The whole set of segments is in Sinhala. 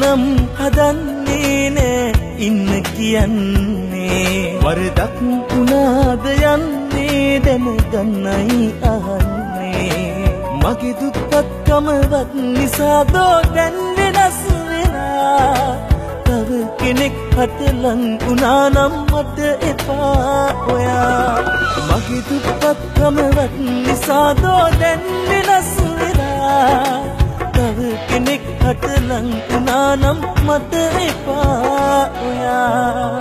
නම් හදන්නේ නෑ ඉන්න කියන්නේ වරදක් වුණාද යන්නේ දැනගන්නයි අහන්නේ මගේ දුප්පත්කමවත් නිසා දෝ දැන් වෙනස් වෙලා තව කෙනෙක් හටලන් වුණා නම් මට එපා ඔයා මගේ දුප්පත්කමවත් නිසා දෝ දැන් වෙනස් වෙලා තව කෙනෙක් හටලන් වුණා නම් මට එපා ඔයා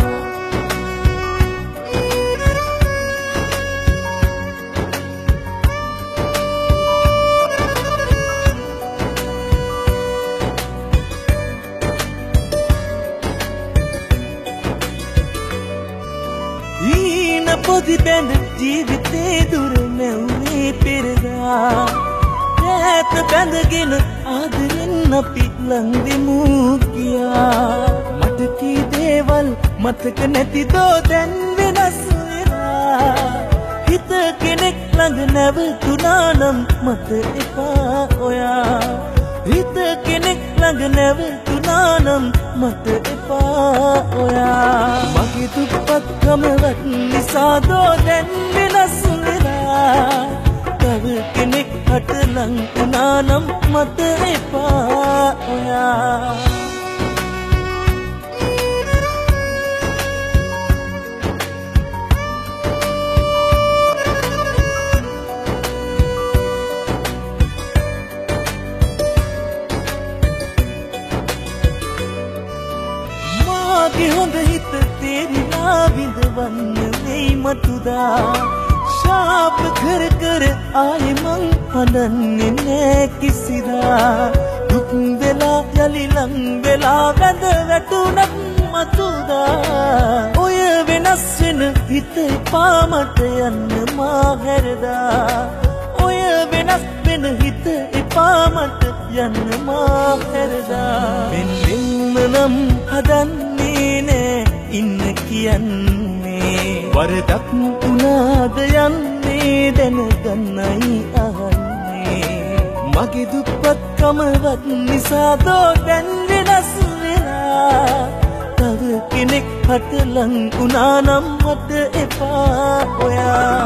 පොදි බැඳ ජීවිතේ දුර නැවුනේ පෙරදා ඈත බැඳගෙන ආදරෙන් අපි ලං වෙමු කියා මට කී දේවල් මතක නැතිදෝ දැන් වෙනස් වෙලා හිත කෙනෙක් ළඟ නැවතුණා නම් මට එපා ඔයා හිත කෙනෙක් ළඟ නැවතුණා නම් මට එපා ඔයා මගේ දුප්පත්කමවත් නිසා දෝ දැන් වෙනස් වෙලා තව කෙනෙක් හටලන් වුණා නම් මට එපා ඔයා මාගේ හොඳ හිත තේරිලා විඳවන්න වෙයි මතුදා ශාප කර කර ආයෙ මං හඳන්නේ නෑ කිසිදා දුක් වෙලා යලි ලං වෙලා වැඳ වැටුණත් මතුදා ඔය වෙනස් වෙන හිත එපා මට යන්න මා හැරදා ඔය වෙනස් වෙන හිත එපා මට යන්න මා හැරදා මෙන්න නම් හදන්නේ නෑ ඉන්න කියන්නේ වරදක් වුණාද යන්නේ දැනගන්නයි අහන්නේ මගේ දුප්පත්කමවත් නිසා දෝ දැන් වෙනස් වෙලා තව කෙනෙක් හටලන් වුණා නම් මට එපා ඔයා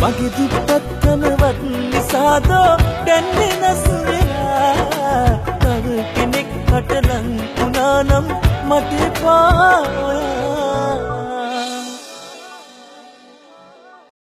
මගේ දුප්පත්කමවත් නිසා දෝ දැන් වෙනස් වෙලා තව කෙනෙක් හටලන් වුණා නම් මට එපා ඔයා